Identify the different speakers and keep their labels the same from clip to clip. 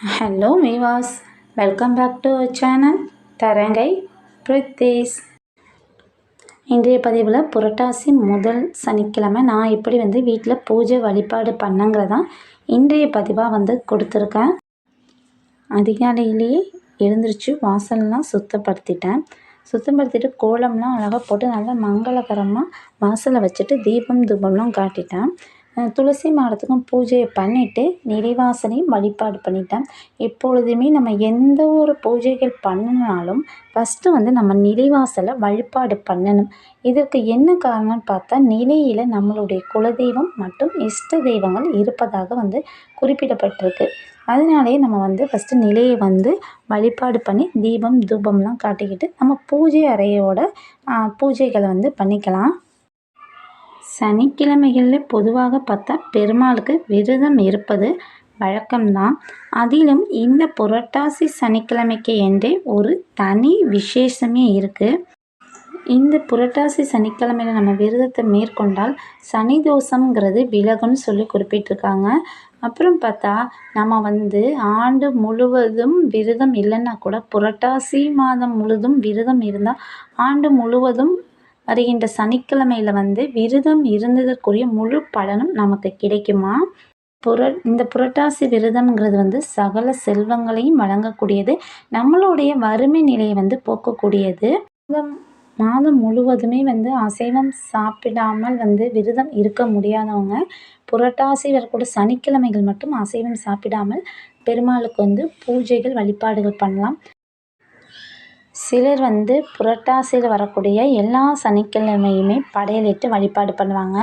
Speaker 1: Hello விவாஸ், welcome back to our channel தரங்கை பிரித்தேஸ். இன்றைய பதிவில் புரட்டாசி முதல் சனிக்கிழமை நான் எப்படி வீட்டில் பூஜை வழிபாடு பண்ணங்கிறதான் இன்றைய பதிவாக கொடுத்துருக்கேன். அதிகாலையிலேயே எழுந்திரிச்சு வாசல்லாம் சுத்தப்படுத்திட்டு கோலம்லாம் அழகாக போட்டு நல்லா மங்களகரமாக வாசலை வச்சுட்டு தீபம் தூபம்லாம் காட்டிட்டேன். துளசி மாடத்துக்கும் பூஜையை பண்ணிவிட்டு நிறைவாசனையும் வழிபாடு பண்ணிட்டேன். எப்பொழுதுமே நம்ம எந்த ஒரு பூஜைகள் பண்ணினாலும் ஃபஸ்ட்டு நம்ம நிலைவாசலை வழிபாடு பண்ணணும். இதற்கு என்ன காரணம்னு பார்த்தா, நிலையில் நம்மளுடைய குலதெய்வம் மற்றும் இஷ்ட தெய்வங்கள் இருப்பதாக குறிப்பிடப்பட்டிருக்கு. அதனாலேயே நம்ம ஃபஸ்ட்டு நிலையை வழிபாடு பண்ணி தீபம் தூபம்லாம் காட்டிக்கிட்டு நம்ம பூஜை அறையோட பூஜைகளை பண்ணிக்கலாம். சனிக்கிழமைகளில் பொதுவாக பார்த்தா பெருமாளுக்கு விரதம் இருப்பது வழக்கம்தான். அதிலும் இந்த புரட்டாசி சனிக்கிழமைக்கு என்றே ஒரு தனி விசேஷமே இருக்குது. இந்த புரட்டாசி சனிக்கிழமையில் நம்ம விரதத்தை மேற்கொண்டால் சனி தோஷங்கிறது விலகும்னு சொல்லி குறிப்பிட்டிருக்காங்க. அப்புறம் பார்த்தா நம்ம ஆண்டு முழுவதும் விரதம் இல்லைன்னா கூட புரட்டாசி மாதம் முழுதும் விரதம் இருந்தால் ஆண்டு முழுவதும் வருகின்ற சனிக்கிழமையில் விரதம் இருந்ததற்குரிய முழு பலனும் நமக்கு கிடைக்குமா. இந்த புரட்டாசி விரதம்ங்கிறது சகல செல்வங்களையும் வழங்கக்கூடியது, நம்மளுடைய வறுமை நிலையை போக்கக்கூடியது. மாதம் முழுவதுமே அசைவம் சாப்பிடாமல் விரதம் இருக்க முடியாதவங்க புரட்டாசி வரக்கூடிய சனிக்கிழமைகள் மட்டும் அசைவம் சாப்பிடாமல் பெருமாளுக்கு பூஜைகள் வழிபாடுகள் பண்ணலாம். சிலர் புரட்டாசியில் வரக்கூடிய எல்லா சனிக்கிழமையுமே படையலிட்டு வழிபாடு பண்ணுவாங்க.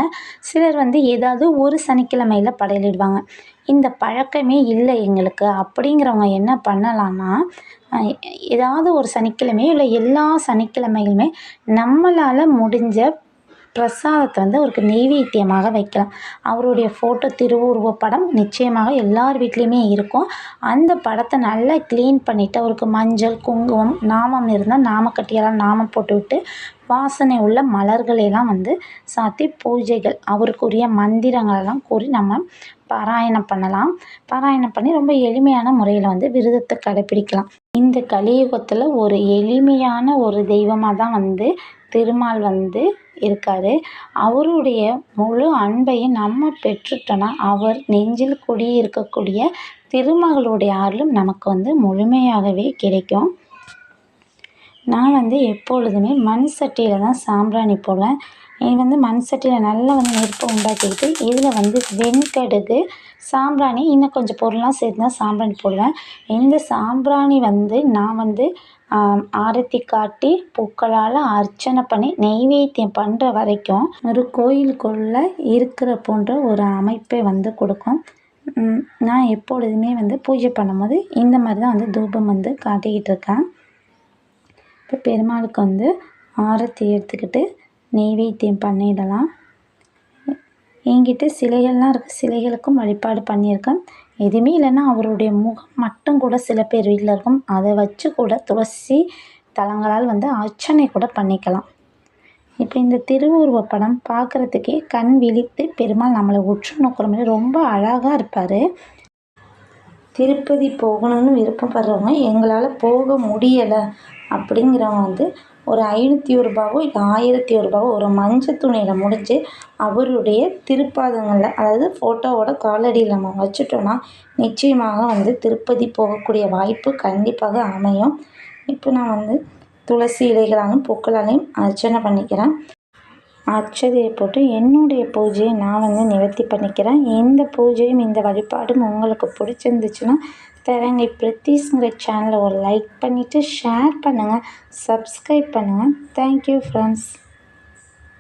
Speaker 1: சிலர் ஏதாவது ஒரு சனிக்கிழமையில் படையலிடுவாங்க. இந்த பழக்கமே இல்லை எங்களுக்கு அப்படிங்கிறவங்க என்ன பண்ணலான்னா, ஏதாவது ஒரு சனிக்கிழமையோ இல்லை எல்லா சனிக்கிழமைகளுமே நம்மளால் முடிஞ்ச பிரசாதத்தை அவருக்கு நெய்வேத்தியமாக வைக்கலாம். அவருடைய ஃபோட்டோ திருவுருவ படம் நிச்சயமாக எல்லார் வீட்லேயுமே இருக்கும். அந்த படத்தை நல்லா க்ளீன் பண்ணிவிட்டு அவருக்கு மஞ்சள் குங்குமம் நாமம் இருந்தால் நாமக்கட்டியெல்லாம் நாமம் போட்டுவிட்டு வாசனை உள்ள மலர்களெல்லாம் சாத்தி பூஜைகள் அவருக்குரிய மந்திரங்களெல்லாம் கூறி நம்ம பாராயணம் பண்ணலாம். பாராயணம் பண்ணி ரொம்ப எளிமையான முறையில் விரதத்தை கடைப்பிடிக்கலாம். இந்த கலியுகத்தில் ஒரு எளிமையான ஒரு தெய்வமாக தான் திருமால் இருக்கார். அவருடைய முழு அன்பையும் நம்ம பெற்றுட்டோன்னா அவர் நெஞ்சில் குடியிருக்கக்கூடிய திருமகளுடைய அருளும் நமக்கு முழுமையாகவே கிடைக்கும். நான் எப்பொழுதுமே மண் சட்டியில் தான் சாம்பிராணி போடுவேன். இது மண் சட்டியில் நல்லா நெருப்பை உண்டாக்கிக்கிட்டு இதில் வெண்கடுகு சாம்பிராணி இன்னும் கொஞ்சம் பொருள்லாம் சேர்த்து தான் சாம்பிராணி போடுவேன். இந்த சாம்பிராணி நான் ஆரத்தி காட்டி பூக்களால் அர்ச்சனை பண்ணி நெய்வேத்தியம் பண்ணுற வரைக்கும் ஒரு கோயிலுக்குள்ளே இருக்கிற போன்ற ஒரு அமைப்பை கொடுக்கும். நான் எப்பொழுதுமே பூஜை பண்ணும்போது இந்த மாதிரி தான் தூபம் காட்டிக்கிட்டு இருக்கேன். இப்போ பெருமாளுக்கு ஆரத்தி எடுத்துக்கிட்டு நெய்வேத்தியம் பண்ணிடலாம். என்கிட்ட சிலைகள்லாம் இருக்குது, சிலைகளுக்கும் வழிபாடு பண்ணியிருக்கேன். எதுவுமே இல்லைன்னா அவருடைய முகம் மட்டும் கூட சில பேர் வீட்டில் இருக்கும். அதை வச்சு கூட துளசி தலங்களால் அர்ச்சனை கூட பண்ணிக்கலாம். இப்போ இந்த திருவுருவ படம் பார்க்குறதுக்கே கண் விழித்து பெருமாள் நம்மளை உற்று நோக்கிற மாதிரி ரொம்ப அழகாக இருப்பார். திருப்பதி போகணும்னு விருப்பப்படுறவங்க எங்களால் போக முடியலை அப்படிங்கிறவங்க ஒரு 501 ரூபாவோ இல்லை 1001 ரூபாவோ ஒரு மஞ்சள் துணியில் முடிஞ்சு அவருடைய திருப்பாதங்களில், அதாவது ஃபோட்டோவோட காலடியில் நம்ம வச்சுட்டோன்னா நிச்சயமாக திருப்பதி போகக்கூடிய வாய்ப்பு கண்டிப்பாக அமையும். இப்போ நான் துளசி இலைகளாலும் பூக்களாலையும் அர்ச்சனை பண்ணிக்கிறேன். அர்ச்சதையை போட்டு என்னுடைய பூஜையை நான் நிவர்த்தி பண்ணிக்கிறேன். இந்த பூஜையும் இந்த வழிபாடும் உங்களுக்கு பிடிச்சிருந்துச்சுன்னா தரங்கை பிரித்தீஸ்ங்கிற சேனலை ஒரு லைக் பண்ணிவிட்டு ஷேர் பண்ணுங்கள், சப்ஸ்கிரைப் பண்ணுங்கள். Thank you friends.